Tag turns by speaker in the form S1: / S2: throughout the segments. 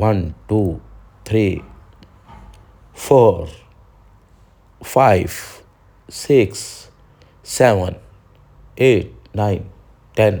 S1: 1 2 3 4 5 6 7 8 9 10,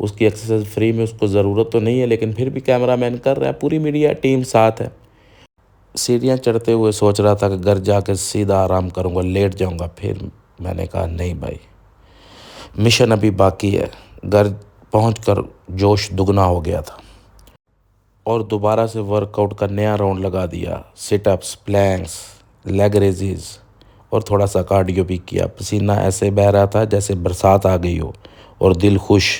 S1: اس کی exercise free میں اس کو ضرورت تو نہیں ہے، لیکن پھر بھی کیمرہ مین کر رہا ہے، پوری میڈیا ٹیم ساتھ ہے۔ سیڑھیاں چڑھتے ہوئے سوچ رہا تھا کہ گھر جا کے سیدھا آرام کروں گا، لیٹ جاؤں گا، پھر میں نے کہا نہیں بھائی، مشن ابھی باقی ہے۔ گھر پہنچ کر جوش دگنا ہو گیا تھا اور دوبارہ سے ورک آؤٹ کا نیا راؤنڈ لگا دیا۔ سٹ اپس، پلینکس، لیگ ریزز اور تھوڑا سا کارڈیو بھی کیا۔ پسینہ ایسے بہہ رہا تھا جیسے برسات آ گئی ہو، اور دل خوش۔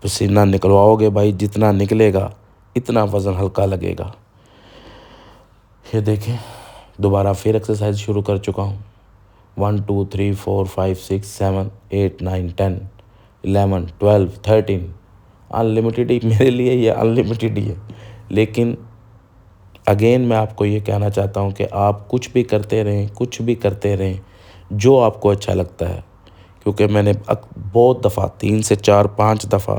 S1: پسینہ نکلواؤ گے بھائی، جتنا نکلے گا اتنا وزن ہلکا لگے گا۔ یہ دیکھیں دوبارہ پھر ایکسرسائز شروع کر چکا ہوں۔ 1 2 3 4 5 6 7 8 9 10 11 12 13 انلمیٹیڈ ہی میرے لیے، یہ انلمیٹیڈ ہی ہے۔ لیکن اگین میں آپ کو یہ کہنا چاہتا ہوں کہ آپ کچھ بھی کرتے رہیں، کچھ بھی کرتے رہیں جو آپ کو اچھا لگتا ہے، کیونکہ میں نے بہت دفعہ 3 سے 4 5 دفعہ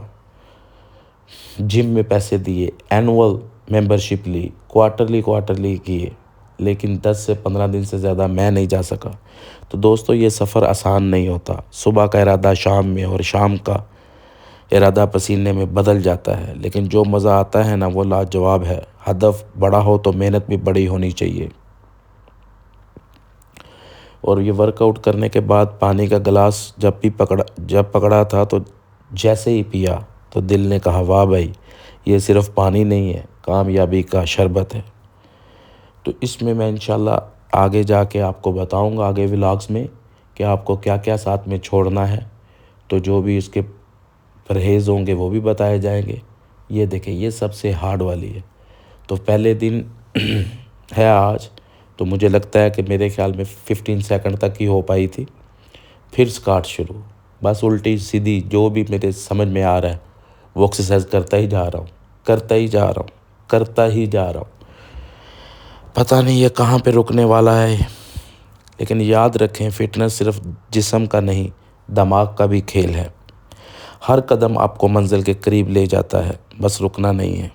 S1: جم میں پیسے دیے، اینول ممبرشپ لی، کوارٹرلی کیے، لیکن 10 سے 15 دن سے زیادہ میں نہیں جا سکا۔ تو دوستو یہ سفر آسان نہیں ہوتا۔ صبح کا ارادہ شام میں اور شام کا ارادہ پسینے میں بدل جاتا ہے، لیکن جو مزہ آتا ہے نا وہ لاجواب ہے۔ ہدف بڑا ہو تو محنت بھی بڑی ہونی چاہیے۔ اور یہ ورک آؤٹ کرنے کے بعد پانی کا گلاس جب پکڑا تھا تو جیسے ہی پیا تو دل نے کہا واہ بھائی، یہ صرف پانی نہیں ہے، کامیابی کا شربت ہے۔ تو اس میں انشاءاللہ آگے جا کے آپ کو بتاؤں گا آگے ولاگز میں کہ آپ کو کیا کیا ساتھ میں چھوڑنا ہے، تو جو بھی اس کے پرہیز ہوں گے وہ بھی بتائے جائیں گے۔ یہ دیکھیں یہ سب سے ہارڈ والی ہے۔ تو پہلے دن ہے آج، تو مجھے لگتا ہے کہ میرے خیال میں 15 سیکنڈ تک ہی ہو پائی تھی۔ پھر سٹارٹ شروع، بس الٹی سیدھی جو بھی میرے سمجھ میں آ رہا ہے وہ ایکسرسائز کرتا ہی جا رہا ہوں۔ پتہ نہیں یہ کہاں پہ رکنے والا ہے، لیکن یاد رکھیں فٹنس صرف جسم کا نہیں، دماغ کا بھی کھیل ہے۔ ہر قدم آپ کو منزل کے قریب لے جاتا ہے، بس رکنا نہیں ہے۔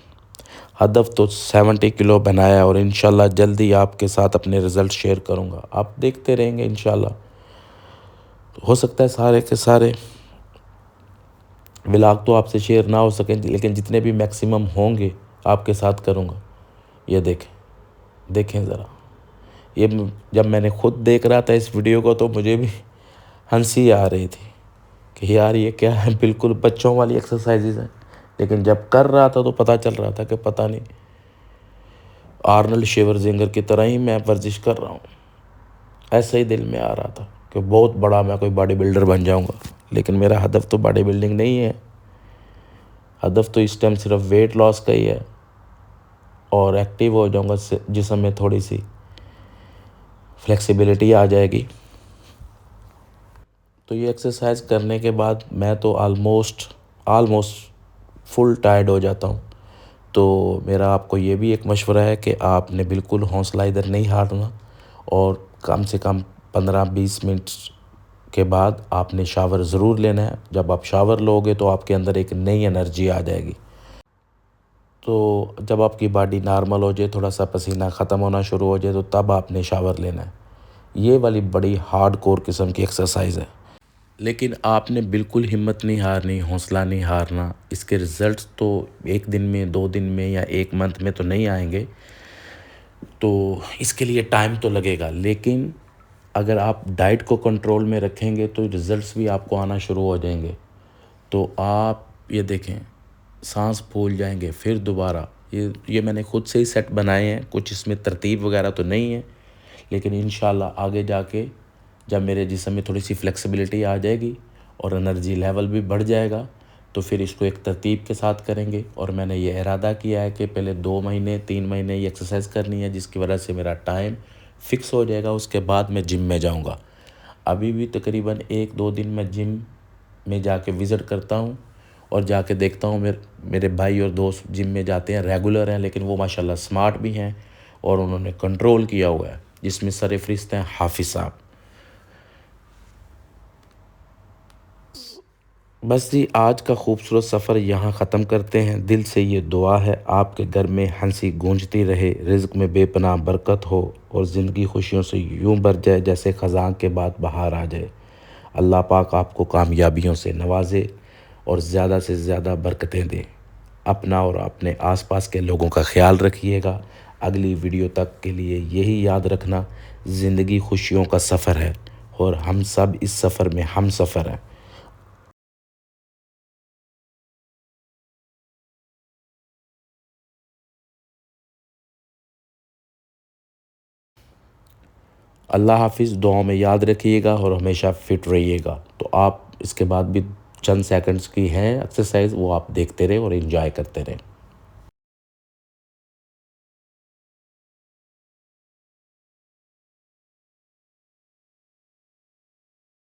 S1: ہدف تو 70 کلو بنایا، اور انشاءاللہ جلدی آپ کے ساتھ اپنے رزلٹ شیئر کروں گا۔ آپ دیکھتے رہیں گے انشاءاللہ۔ ہو سکتا ہے سارے کے سارے ولاگ تو آپ سے شیئر نہ ہو سکیں، لیکن جتنے بھی میکسیمم ہوں گے آپ کے ساتھ کروں گا۔ یہ دیکھیں ذرا، یہ جب میں نے خود دیکھ رہا تھا اس ویڈیو کو تو مجھے بھی ہنسی آ رہی تھی کہ یار یہ کیا ہے، بالکل بچوں والی ایکسرسائزز ہیں، لیکن جب کر رہا تھا تو پتہ چل رہا تھا کہ پتہ نہیں آرنلڈ شیورزینگر کی طرح ہی میں ورزش کر رہا ہوں۔ ایسا ہی دل میں آ رہا تھا کہ بہت بڑا میں کوئی باڈی بلڈر بن جاؤں گا، لیکن میرا ہدف تو باڈی بلڈنگ نہیں ہے۔ ہدف تو اس ٹائم صرف ویٹ لاس کا ہی ہے، اور ایکٹیو ہو جاؤں گا، جسم میں تھوڑی سی فلیکسیبلٹی آ جائے گی۔ تو یہ ایکسرسائز کرنے کے بعد میں تو آلموسٹ فل ٹائرڈ ہو جاتا ہوں۔ تو میرا آپ کو یہ بھی ایک مشورہ ہے کہ آپ نے بالکل حوصلہ ادھر نہیں ہارنا، اور کم سے کم 15-20 منٹ کے بعد آپ نے شاور ضرور لینا ہے۔ جب آپ شاور لو گے تو آپ کے اندر ایک نئی انرجی آ جائے گی۔ تو جب آپ کی باڈی نارمل ہو جائے، تھوڑا سا پسینہ ختم ہونا شروع ہو جائے، تو تب آپ نے شاور لینا ہے۔ یہ والی بڑی ہارڈ کور قسم کی ایکسرسائز ہے، لیکن آپ نے بالکل ہمت نہیں ہارنی، حوصلہ نہیں ہارنا۔ اس کے رزلٹس تو 1 دن میں، 2 دن میں یا 1 منتھ میں تو نہیں آئیں گے، تو اس کے لیے ٹائم تو لگے گا، لیکن اگر آپ ڈائٹ کو کنٹرول میں رکھیں گے تو رزلٹس بھی آپ کو آنا شروع ہو جائیں گے۔ تو آپ یہ دیکھیں، سانس پھول جائیں گے، پھر دوبارہ یہ میں نے خود سے ہی سیٹ بنائے ہیں، کچھ اس میں ترتیب وغیرہ تو نہیں ہے، لیکن انشاءاللہ آگے جا کے جب میرے جسم میں تھوڑی سی فلیکسیبلٹی آ جائے گی اور انرجی لیول بھی بڑھ جائے گا، تو پھر اس کو ایک ترتیب کے ساتھ کریں گے۔ اور میں نے یہ ارادہ کیا ہے کہ پہلے 2 مہینے 3 مہینے یہ ایکسرسائز کرنی ہے، جس کی وجہ سے میرا ٹائم فکس ہو جائے گا، اس کے بعد میں جم میں جاؤں گا۔ ابھی بھی تقریباً 1-2 دن میں جم میں جا کے وزٹ کرتا ہوں، اور جا کے دیکھتا ہوں میرے بھائی اور دوست جم میں جاتے ہیں، ریگولر ہیں، لیکن وہ ماشاءاللہ سمارٹ بھی ہیں اور انہوں نے کنٹرول کیا ہوا ہے، جس میں سر فہرست ہیں حافظ صاحب۔ بس جی، آج کا خوبصورت سفر یہاں ختم کرتے ہیں۔ دل سے یہ دعا ہے آپ کے گھر میں ہنسی گونجتی رہے، رزق میں بے پناہ برکت ہو، اور زندگی خوشیوں سے یوں بھر جائے جیسے خزاں کے بعد بہار آ جائے۔ اللہ پاک آپ کو کامیابیوں سے نوازے اور زیادہ سے زیادہ برکتیں دے۔ اپنا اور اپنے آس پاس کے لوگوں کا خیال رکھیے گا۔ اگلی ویڈیو تک کے لیے یہی یاد رکھنا، زندگی خوشیوں کا سفر ہے اور ہم سب اس سفر میں ہم سفر ہیں۔ اللہ حافظ۔ دعاؤں میں یاد رکھیے گا اور ہمیشہ فٹ رہیے گا۔ تو آپ اس کے بعد بھی چند سیکنڈز کی ہیں ایکسرسائز، وہ آپ دیکھتے رہیں اور انجوائے کرتے رہیں۔